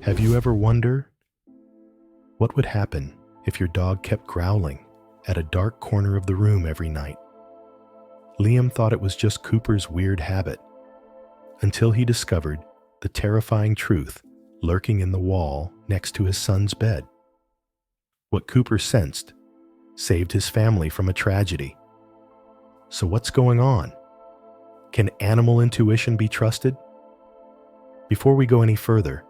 Have you ever wondered what would happen if your dog kept growling at a dark corner of the room every night? Liam thought it was just Cooper's weird habit, until he discovered the terrifying truth lurking in the wall next to his son's bed. What Cooper sensed saved his family from a tragedy. So what's going on? Can animal intuition be trusted? Before we go any further,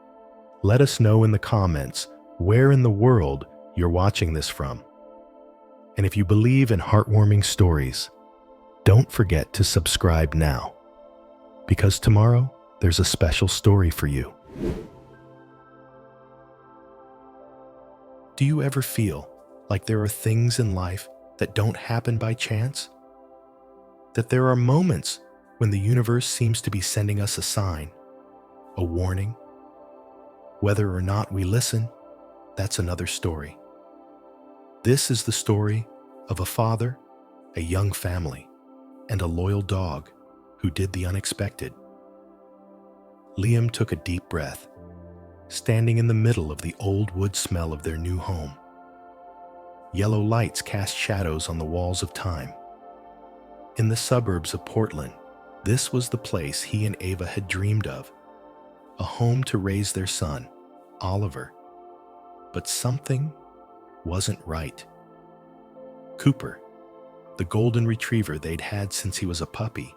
let us know in the comments where in the world you're watching this from. And if you believe in heartwarming stories, don't forget to subscribe now, because tomorrow there's a special story for you. Do you ever feel like there are things in life that don't happen by chance? That there are moments when the universe seems to be sending us a sign, a warning? Whether or not we listen, that's another story. This is the story of a father, a young family, and a loyal dog who did the unexpected. Liam took a deep breath, standing in the middle of the old wood smell of their new home. Yellow lights cast shadows on the walls of time. In the suburbs of Portland, this was the place he and Ava had dreamed of, a home to raise their son, Oliver. But something wasn't right. Cooper, the golden retriever they'd had since he was a puppy,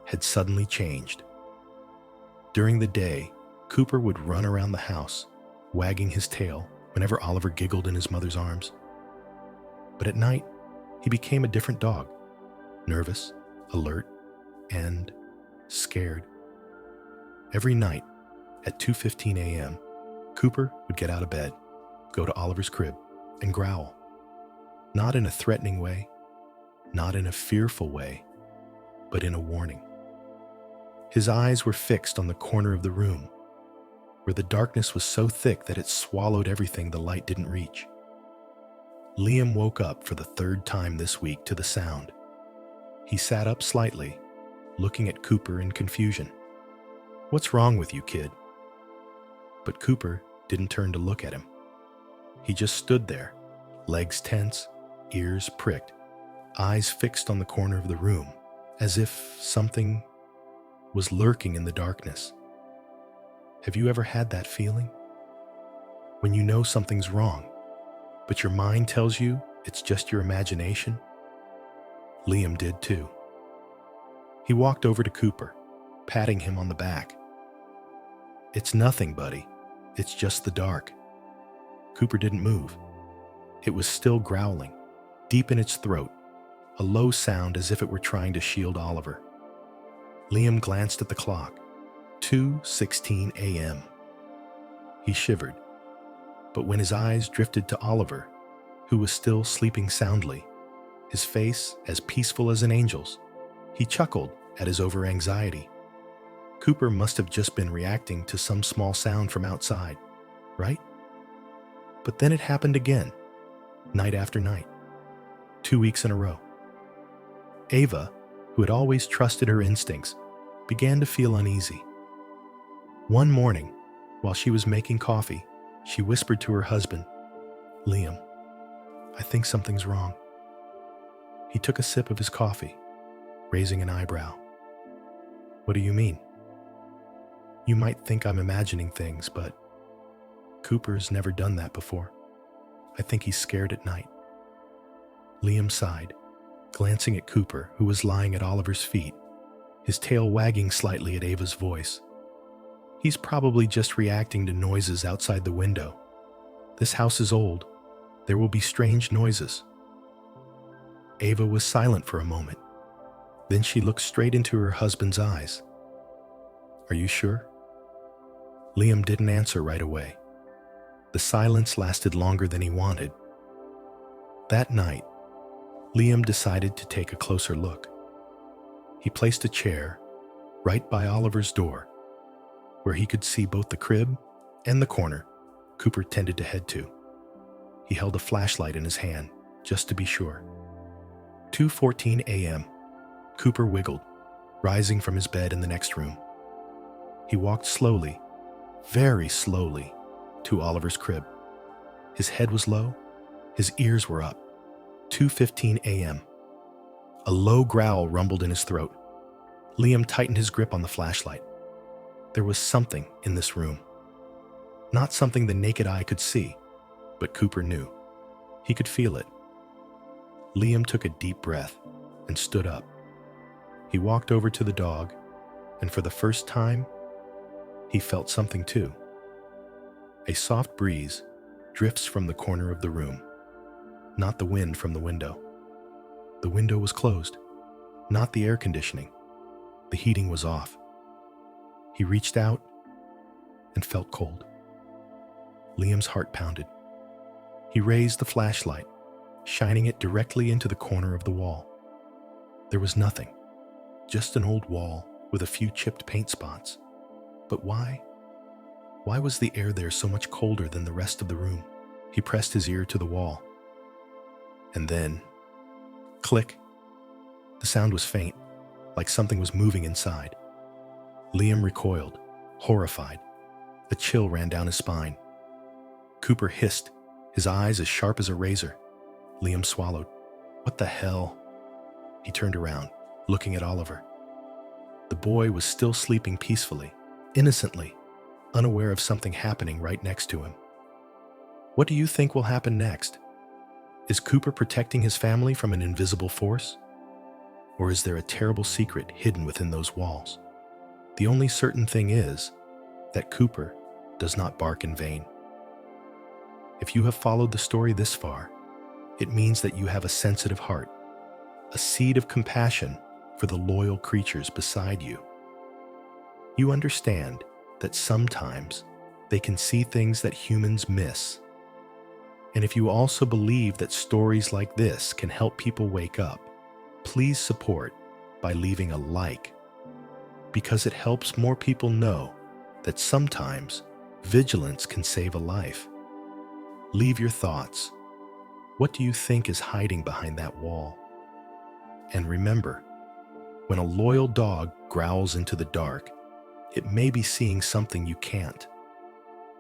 had suddenly changed. During the day, Cooper would run around the house, wagging his tail whenever Oliver giggled in his mother's arms. But at night, he became a different dog, nervous, alert, and scared. Every night at 2:15 a.m., Cooper would get out of bed, go to Oliver's crib, and growl. Not in a threatening way, not in a fearful way, but in a warning. His eyes were fixed on the corner of the room, where the darkness was so thick that it swallowed everything the light didn't reach. Liam woke up for the third time this week to the sound. He sat up slightly, looking at Cooper in confusion. "What's wrong with you, kid?" But Cooper didn't turn to look at him. He just stood there, legs tense, ears pricked, eyes fixed on the corner of the room, as if something was lurking in the darkness. Have you ever had that feeling? When you know something's wrong, but your mind tells you it's just your imagination? Liam did too. He walked over to Cooper, patting him on the back. "It's nothing, buddy. It's just the dark." Cooper didn't move. It was still growling, deep in its throat, a low sound as if it were trying to shield Oliver. Liam glanced at the clock. 2:16 a.m. He shivered, but when his eyes drifted to Oliver, who was still sleeping soundly, his face as peaceful as an angel's, he chuckled at his over-anxiety. Cooper must have just been reacting to some small sound from outside, right? But then it happened again, night after night, 2 weeks in a row. Ava, who had always trusted her instincts, began to feel uneasy. One morning, while she was making coffee, she whispered to her husband, "Liam, I think something's wrong." He took a sip of his coffee, raising an eyebrow. "What do you mean?" "You might think I'm imagining things, but Cooper's never done that before. I think he's scared at night." Liam sighed, glancing at Cooper, who was lying at Oliver's feet, his tail wagging slightly at Ava's voice. "He's probably just reacting to noises outside the window. This house is old. There will be strange noises." Ava was silent for a moment. Then she looked straight into her husband's eyes. "Are you sure?" Liam didn't answer right away. The silence lasted longer than he wanted. That night, Liam decided to take a closer look. He placed a chair right by Oliver's door, where he could see both the crib and the corner Cooper tended to head to. He held a flashlight in his hand, just to be sure. 2:14 a.m. Cooper wiggled, rising from his bed in the next room. He walked slowly, very slowly, to Oliver's crib. His head was low, his ears were up. 2:15 a.m. A low growl rumbled in his throat. Liam tightened his grip on the flashlight. There was something in this room. Not something the naked eye could see, but Cooper knew. He could feel it. Liam took a deep breath and stood up. He walked over to the dog, and for the first time, he felt something too. A soft breeze drifts from the corner of the room, not the wind from the window. The window was closed, not the air conditioning. The heating was off. He reached out and felt cold. Liam's heart pounded. He raised the flashlight, shining it directly into the corner of the wall. There was nothing, just an old wall with a few chipped paint spots. But why? Why was the air there so much colder than the rest of the room? He pressed his ear to the wall. And then, click. The sound was faint, like something was moving inside. Liam recoiled, horrified. A chill ran down his spine. Cooper hissed, his eyes as sharp as a razor. Liam swallowed. What the hell? He turned around, looking at Oliver. The boy was still sleeping peacefully, innocently, unaware of something happening right next to him. What do you think will happen next? Is Cooper protecting his family from an invisible force? Or is there a terrible secret hidden within those walls? The only certain thing is that Cooper does not bark in vain. If you have followed the story this far, it means that you have a sensitive heart, a seed of compassion for the loyal creatures beside you. You understand that sometimes they can see things that humans miss. And if you also believe that stories like this can help people wake up, please support by leaving a like, because it helps more people know that sometimes vigilance can save a life. Leave your thoughts. What do you think is hiding behind that wall? And remember, when a loyal dog growls into the dark, it may be seeing something you can't.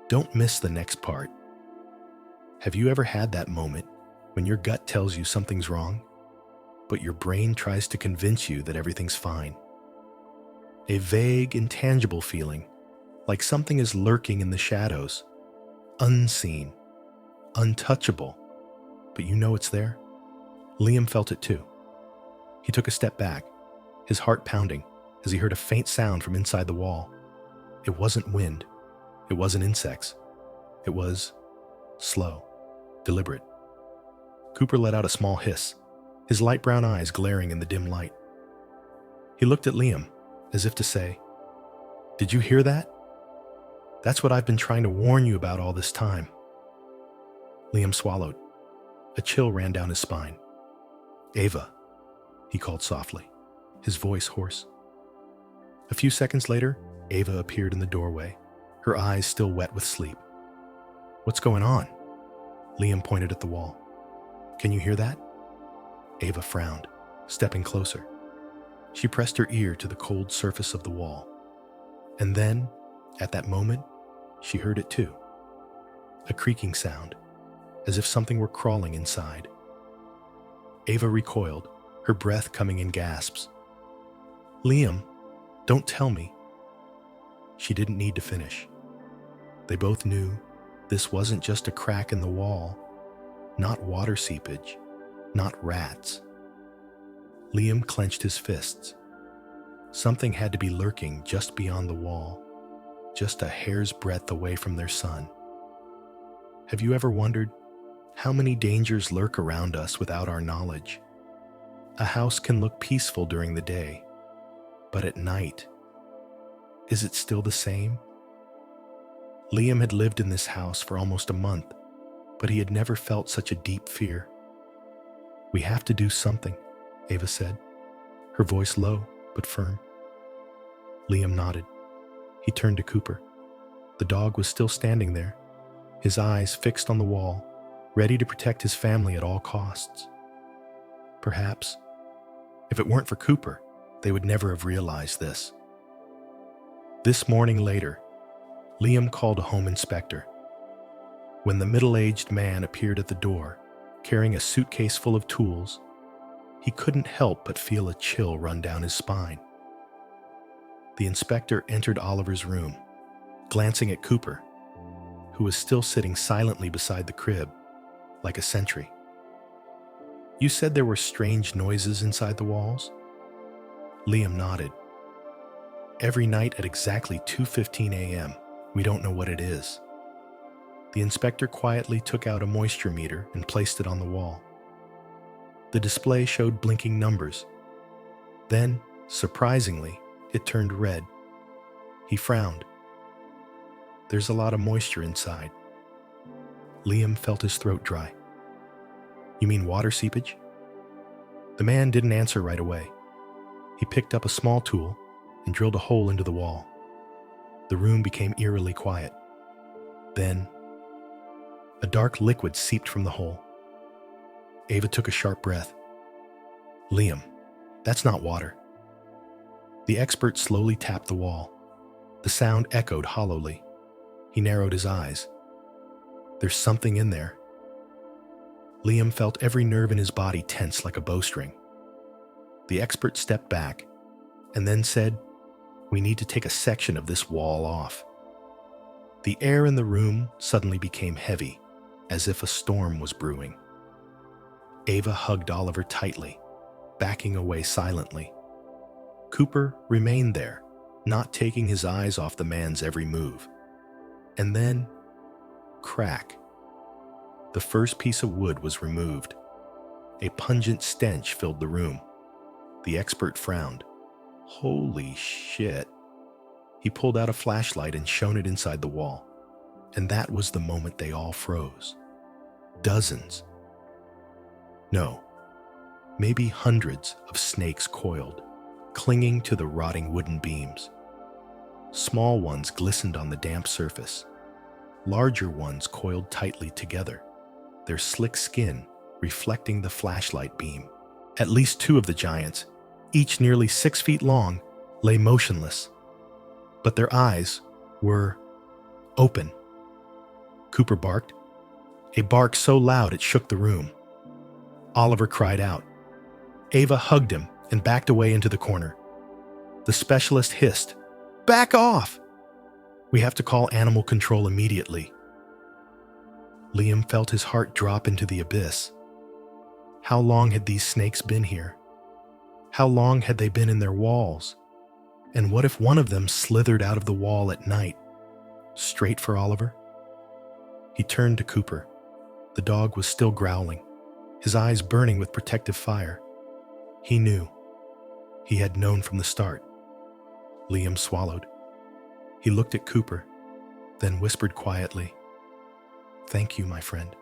Don't miss the next part. Have you ever had that moment when your gut tells you something's wrong, but your brain tries to convince you that everything's fine? A vague, intangible feeling, like something is lurking in the shadows, unseen, untouchable, but you know it's there? Liam felt it too. He took a step back, his heart pounding, as he heard a faint sound from inside the wall. It wasn't wind. It wasn't insects. It was slow, deliberate. Cooper let out a small hiss, his light brown eyes glaring in the dim light. He looked at Liam, as if to say, "Did you hear that? That's what I've been trying to warn you about all this time." Liam swallowed. A chill ran down his spine. "Ava," he called softly, his voice hoarse. A few seconds later, Ava appeared in the doorway, her eyes still wet with sleep. "What's going on?" Liam pointed at the wall. "Can you hear that?" Ava frowned, stepping closer. She pressed her ear to the cold surface of the wall. And then, at that moment, she heard it too. A creaking sound, as if something were crawling inside. Ava recoiled, her breath coming in gasps. "Liam, don't tell me." She didn't need to finish. They both knew this wasn't just a crack in the wall, not water seepage, not rats. Liam clenched his fists. Something had to be lurking just beyond the wall, just a hair's breadth away from their son. Have you ever wondered how many dangers lurk around us without our knowledge? A house can look peaceful during the day, but at night, is it still the same? Liam had lived in this house for almost a month, but he had never felt such a deep fear. "We have to do something," Ava said, her voice low but firm. Liam nodded. He turned to Cooper. The dog was still standing there, his eyes fixed on the wall, ready to protect his family at all costs. Perhaps, if it weren't for Cooper, they would never have realized this. This morning later, Liam called a home inspector. When the middle-aged man appeared at the door, carrying a suitcase full of tools, he couldn't help but feel a chill run down his spine. The inspector entered Oliver's room, glancing at Cooper, who was still sitting silently beside the crib, like a sentry. "You said there were strange noises inside the walls?" Liam nodded. "Every night at exactly 2:15 a.m. We don't know what it is." The inspector quietly took out a moisture meter and placed it on the wall. The display showed blinking numbers. Then, surprisingly, it turned red. He frowned. "There's a lot of moisture inside." Liam felt his throat dry. "You mean water seepage?" The man didn't answer right away. He picked up a small tool and drilled a hole into the wall. The room became eerily quiet. Then, a dark liquid seeped from the hole. Ava took a sharp breath. "Liam, that's not water." The expert slowly tapped the wall. The sound echoed hollowly. He narrowed his eyes. "There's something in there." Liam felt every nerve in his body tense like a bowstring. The expert stepped back and then said, "We need to take a section of this wall off." The air in the room suddenly became heavy, as if a storm was brewing. Ava hugged Oliver tightly, backing away silently. Cooper remained there, not taking his eyes off the man's every move. And then, crack. The first piece of wood was removed. A pungent stench filled the room. The expert frowned. "Holy shit." He pulled out a flashlight and shone it inside the wall. And that was the moment they all froze. Dozens. No, maybe hundreds of snakes coiled, clinging to the rotting wooden beams. Small ones glistened on the damp surface. Larger ones coiled tightly together, their slick skin reflecting the flashlight beam. At least two of the giants, each nearly 6 feet long, lay motionless. But their eyes were open. Cooper barked, a bark so loud it shook the room. Oliver cried out. Ava hugged him and backed away into the corner. The specialist hissed, "Back off! We have to call animal control immediately." Liam felt his heart drop into the abyss. How long had these snakes been here? How long had they been in their walls? And what if one of them slithered out of the wall at night, straight for Oliver? He turned to Cooper. The dog was still growling, his eyes burning with protective fire. He knew. He had known from the start. Liam swallowed. He looked at Cooper, then whispered quietly, "Thank you, my friend."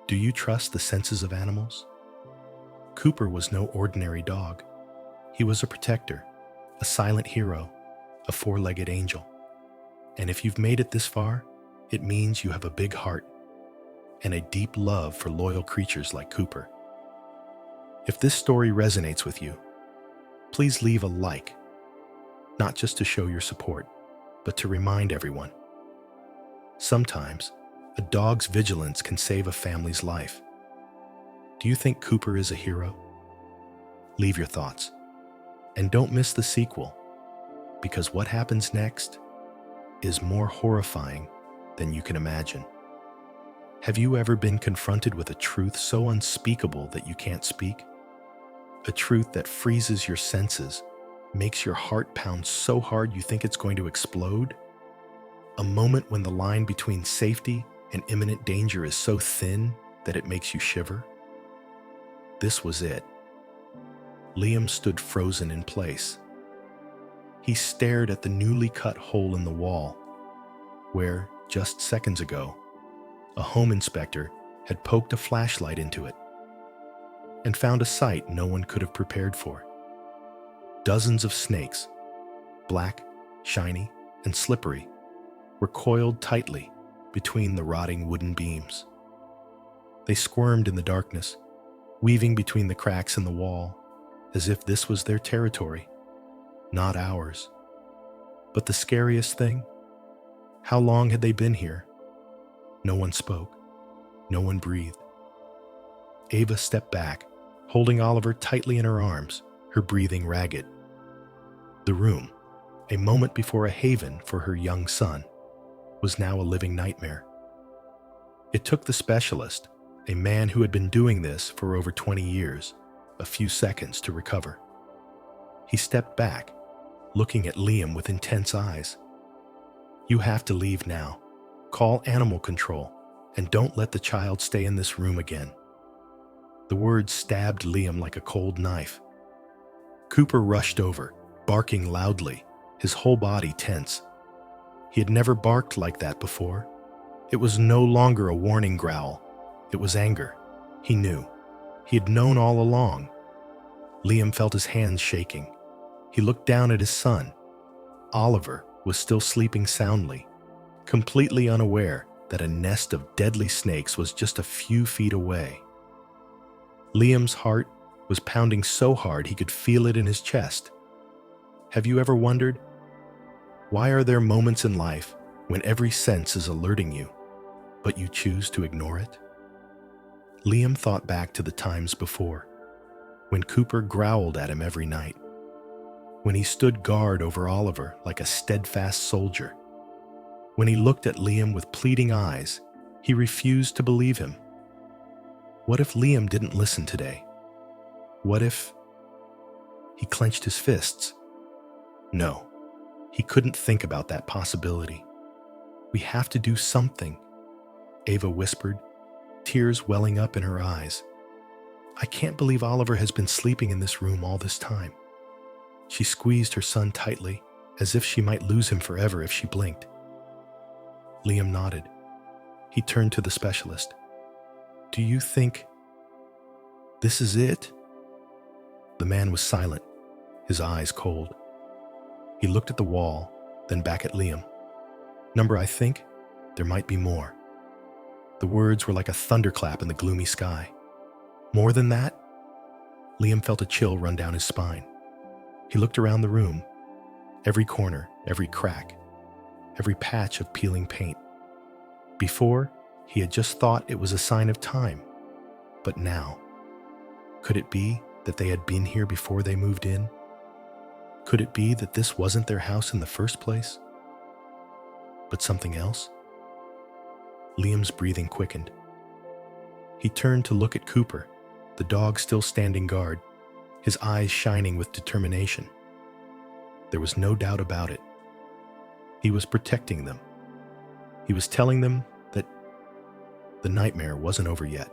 Do you trust the senses of animals? Cooper was no ordinary dog. He was a protector, a silent hero, a four-legged angel. And if you've made it this far, it means you have a big heart and a deep love for loyal creatures like Cooper. If this story resonates with you, please leave a like, not just to show your support, but to remind everyone. Sometimes, a dog's vigilance can save a family's life. Do you think Cooper is a hero? Leave your thoughts. And don't miss the sequel, because what happens next is more horrifying than you can imagine. Have you ever been confronted with a truth so unspeakable that you can't speak? A truth that freezes your senses, makes your heart pound so hard you think it's going to explode? A moment when the line between safety and imminent danger is so thin that it makes you shiver? This was it. Liam stood frozen in place. He stared at the newly cut hole in the wall, where, just seconds ago, a home inspector had poked a flashlight into it and found a sight no one could have prepared for. Dozens of snakes, black, shiny, and slippery, were coiled tightly between the rotting wooden beams. They squirmed in the darkness, weaving between the cracks in the wall, as if this was their territory, not ours. But the scariest thing? How long had they been here? No one spoke. No one breathed. Ava stepped back, holding Oliver tightly in her arms, her breathing ragged. The room, a moment before a haven for her young son, was now a living nightmare. It took the specialist, a man who had been doing this for over 20 years, a few seconds to recover. He stepped back, looking at Liam with intense eyes. "You have to leave now. Call animal control, and don't let the child stay in this room again." The words stabbed Liam like a cold knife. Cooper rushed over, barking loudly, his whole body tense. He had never barked like that before. It was no longer a warning growl. It was anger. He knew. He had known all along. Liam felt his hands shaking. He looked down at his son. Oliver was still sleeping soundly, completely unaware that a nest of deadly snakes was just a few feet away. Liam's heart was pounding so hard he could feel it in his chest. Have you ever wondered, why are there moments in life when every sense is alerting you, but you choose to ignore it? Liam thought back to the times before, when Cooper growled at him every night, when he stood guard over Oliver like a steadfast soldier. When he looked at Liam with pleading eyes, he refused to believe him. What if Liam didn't listen today? What if... He clenched his fists. No, he couldn't think about that possibility. "We have to do something," Ava whispered, tears welling up in her eyes. "I can't believe Oliver has been sleeping in this room all this time." She squeezed her son tightly, as if she might lose him forever if she blinked. Liam nodded. He turned to the specialist. "Do you think this is it?" The man was silent, his eyes cold. He looked at the wall, then back at Liam. "Number, I think there might be more." The words were like a thunderclap in the gloomy sky. "More than that?" Liam felt a chill run down his spine. He looked around the room, every corner, every crack, every patch of peeling paint. Before, he had just thought it was a sign of time. But now, could it be that they had been here before they moved in? Could it be that this wasn't their house in the first place? But something else? Liam's breathing quickened. He turned to look at Cooper, the dog still standing guard, his eyes shining with determination. There was no doubt about it. He was protecting them. He was telling them that the nightmare wasn't over yet.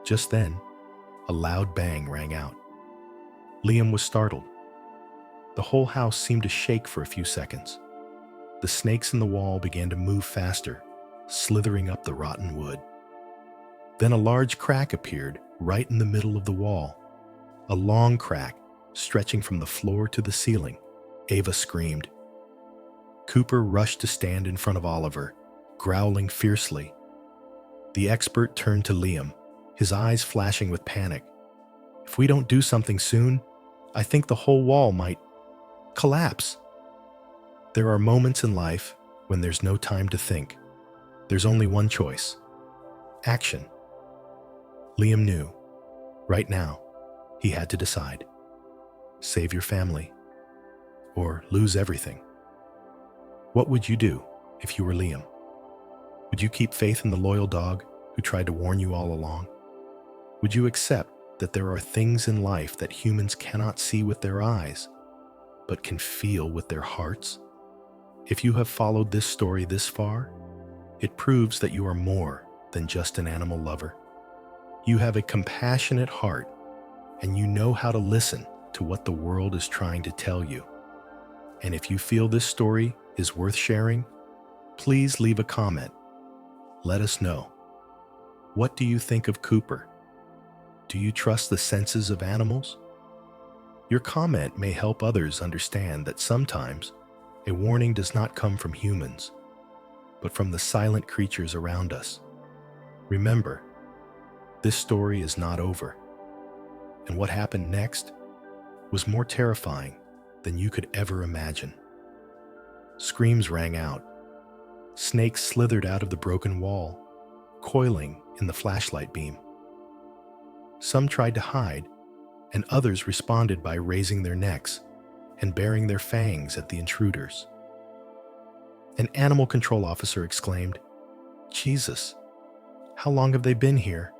Just then, a loud bang rang out. Liam was startled. The whole house seemed to shake for a few seconds. The snakes in the wall began to move faster, slithering up the rotten wood. Then a large crack appeared right in the middle of the wall. A long crack stretching from the floor to the ceiling. Ava screamed. Cooper rushed to stand in front of Oliver, growling fiercely. The expert turned to Liam, his eyes flashing with panic. "If we don't do something soon, I think the whole wall might collapse." There are moments in life when there's no time to think. There's only one choice: action. Liam knew, right now, he had to decide. Save your family, or lose everything. What would you do if you were Liam? Would you keep faith in the loyal dog who tried to warn you all along? Would you accept that there are things in life that humans cannot see with their eyes, but can feel with their hearts? If you have followed this story this far, it proves that you are more than just an animal lover. You have a compassionate heart, and you know how to listen to what the world is trying to tell you. And if you feel this story is worth sharing, please leave a comment. Let us know. What do you think of Cooper? Do you trust the senses of animals? Your comment may help others understand that sometimes a warning does not come from humans, but from the silent creatures around us. Remember, this story is not over, and what happened next was more terrifying than you could ever imagine. Screams rang out. Snakes slithered out of the broken wall, coiling in the flashlight beam. Some tried to hide, and others responded by raising their necks and baring their fangs at the intruders. An animal control officer exclaimed, "Jesus, how long have they been here?"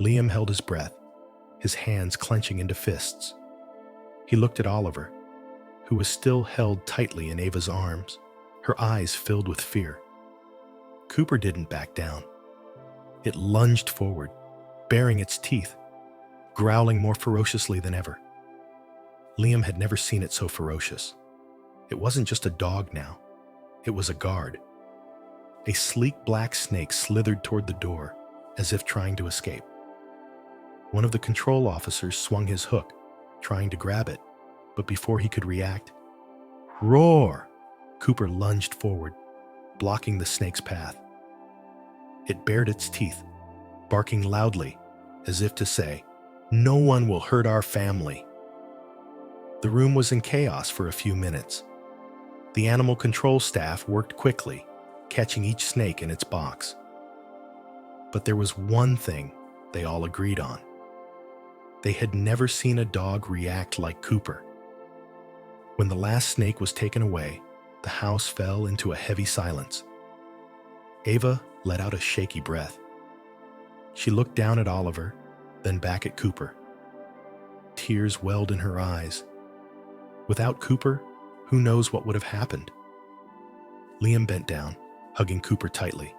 Liam held his breath, his hands clenching into fists. He looked at Oliver, who was still held tightly in Ava's arms, her eyes filled with fear. Cooper didn't back down. It lunged forward, baring its teeth, growling more ferociously than ever. Liam had never seen it so ferocious. It wasn't just a dog now. It was a guard. A sleek black snake slithered toward the door, as if trying to escape. One of the control officers swung his hook, trying to grab it, but before he could react, "Roar!" Cooper lunged forward, blocking the snake's path. It bared its teeth, barking loudly, as if to say, "No one will hurt our family." The room was in chaos for a few minutes. The animal control staff worked quickly, catching each snake in its box. But there was one thing they all agreed on. They had never seen a dog react like Cooper. When the last snake was taken away, the house fell into a heavy silence. Ava let out a shaky breath. She looked down at Oliver, then back at Cooper. Tears welled in her eyes. Without Cooper, who knows what would have happened? Liam bent down, hugging Cooper tightly.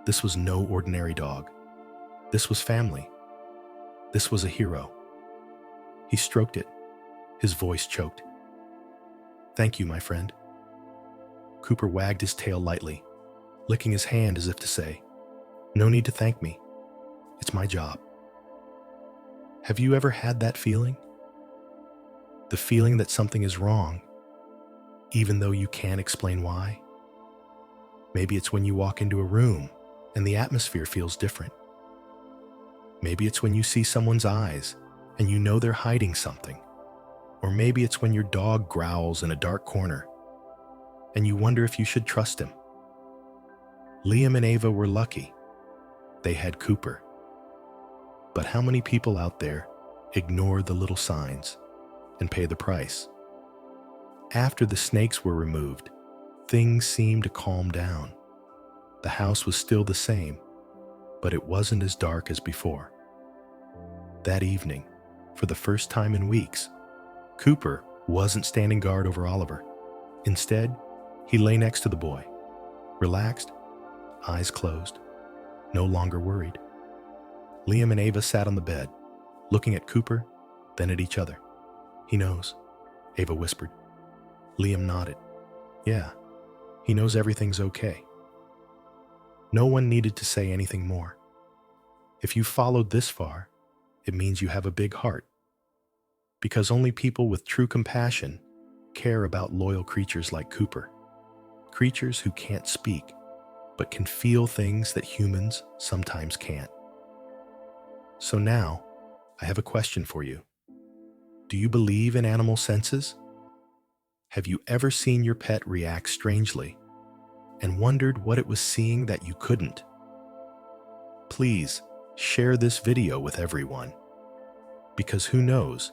This was no ordinary dog. This was family. This was a hero. He stroked it, his voice choked. "Thank you, my friend." Cooper wagged his tail lightly, licking his hand as if to say, "No need to thank me. It's my job." Have you ever had that feeling? The feeling that something is wrong, even though you can't explain why? Maybe it's when you walk into a room and the atmosphere feels different. Maybe it's when you see someone's eyes and you know they're hiding something. Or maybe it's when your dog growls in a dark corner and you wonder if you should trust him. Liam and Ava were lucky. They had Cooper. But how many people out there ignore the little signs and pay the price? After the snakes were removed, things seemed to calm down. The house was still the same, but it wasn't as dark as before. That evening, for the first time in weeks, Cooper wasn't standing guard over Oliver. Instead, he lay next to the boy, relaxed, eyes closed, no longer worried. Liam and Ava sat on the bed, looking at Cooper, then at each other. "He knows," Ava whispered. Liam nodded. "Yeah, he knows everything's okay." No one needed to say anything more. If you followed this far, it means you have a big heart. Because only people with true compassion care about loyal creatures like Cooper. Creatures who can't speak, but can feel things that humans sometimes can't. So now, I have a question for you. Do you believe in animal senses? Have you ever seen your pet react strangely and wondered what it was seeing that you couldn't? Please share this video with everyone, because who knows,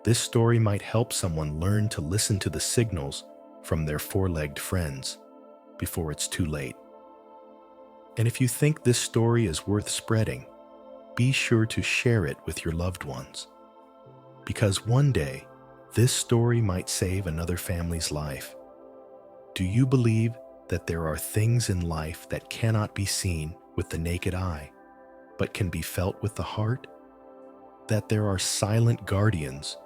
this story might help someone learn to listen to the signals from their four-legged friends before it's too late. And if you think this story is worth spreading, be sure to share it with your loved ones, because one day, this story might save another family's life. Do you believe that there are things in life that cannot be seen with the naked eye, but can be felt with the heart? That there are silent guardians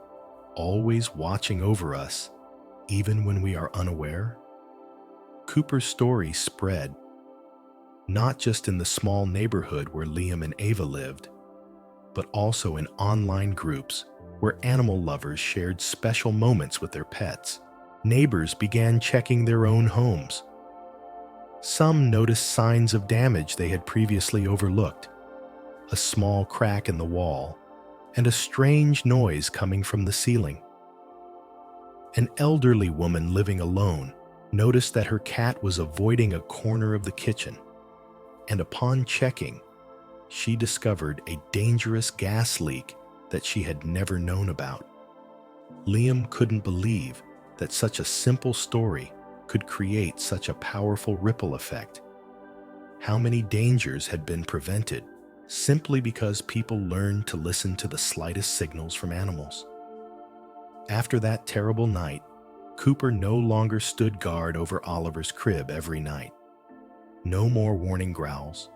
always watching over us, even when we are unaware? Cooper's story spread, not just in the small neighborhood where Liam and Ava lived, but also in online groups where animal lovers shared special moments with their pets. Neighbors began checking their own homes. Some noticed signs of damage they had previously overlooked, a small crack in the wall, and a strange noise coming from the ceiling. An elderly woman living alone noticed that her cat was avoiding a corner of the kitchen, and upon checking, she discovered a dangerous gas leak that she had never known about. Liam couldn't believe that such a simple story could create such a powerful ripple effect. How many dangers had been prevented simply because people learned to listen to the slightest signals from animals? After that terrible night, Cooper no longer stood guard over Oliver's crib every night. No more warning growls,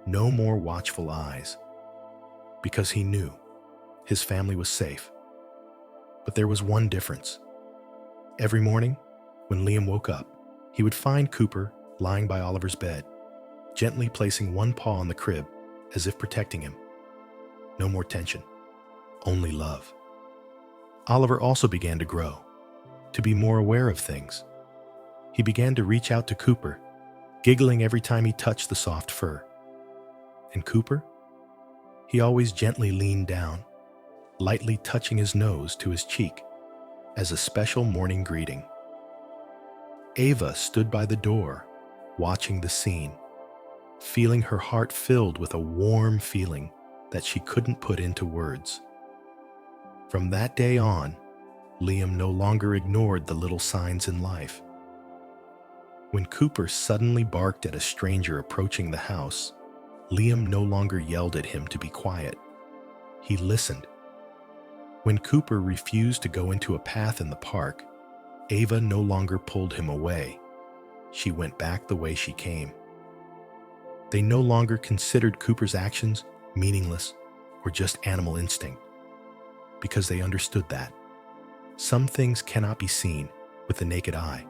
no more watchful eyes, because he knew his family was safe. But there was one difference. Every morning, when Liam woke up, he would find Cooper lying by Oliver's bed, gently placing one paw on the crib as if protecting him. No more tension, only love. Oliver also began to grow, to be more aware of things. He began to reach out to Cooper, giggling every time he touched the soft fur. And Cooper? He always gently leaned down, lightly touching his nose to his cheek as a special morning greeting. Ava stood by the door, watching the scene, feeling her heart filled with a warm feeling that she couldn't put into words. From that day on, Liam no longer ignored the little signs in life. When Cooper suddenly barked at a stranger approaching the house, Liam no longer yelled at him to be quiet. He listened. When Cooper refused to go into a path in the park, Ava no longer pulled him away. She went back the way she came. They no longer considered Cooper's actions meaningless or just animal instinct, because they understood that some things cannot be seen with the naked eye,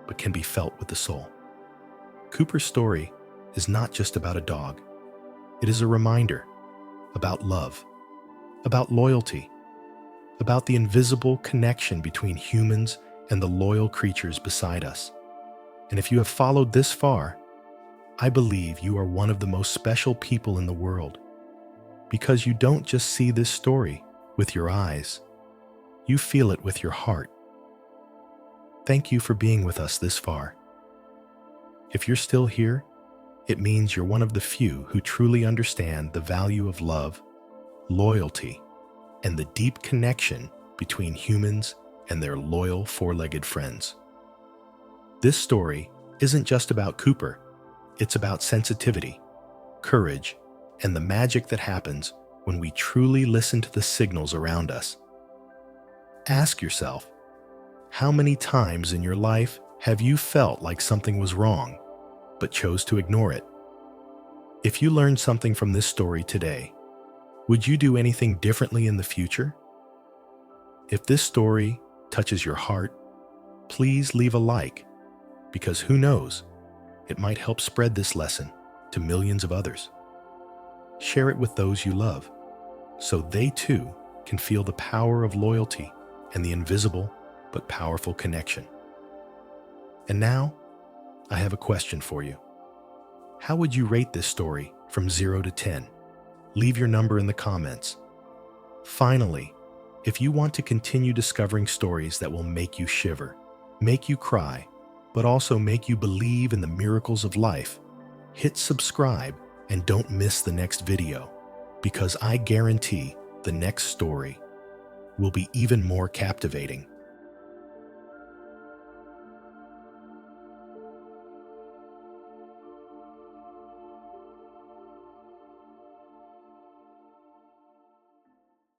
but can be felt with the soul. Cooper's story is not just about a dog. It is a reminder about love, about loyalty, about the invisible connection between humans and the loyal creatures beside us. And if you have followed this far, I believe you are one of the most special people in the world, because you don't just see this story with your eyes, you feel it with your heart. Thank you for being with us this far. If you're still here, it means you're one of the few who truly understand the value of love, loyalty, and the deep connection between humans and their loyal four-legged friends. This story isn't just about Cooper. It's about sensitivity, courage, and the magic that happens when we truly listen to the signals around us. Ask yourself, how many times in your life have you felt like something was wrong, but chose to ignore it? If you learned something from this story today, would you do anything differently in the future? If this story touches your heart, please leave a like, because who knows, it might help spread this lesson to millions of others. Share it with those you love, so they too can feel the power of loyalty and the invisible but powerful connection. And now, I have a question for you. How would you rate this story from 0 to 10? Leave your number in the comments. Finally, if you want to continue discovering stories that will make you shiver, make you cry, but also make you believe in the miracles of life, hit subscribe and don't miss the next video, because I guarantee the next story will be even more captivating.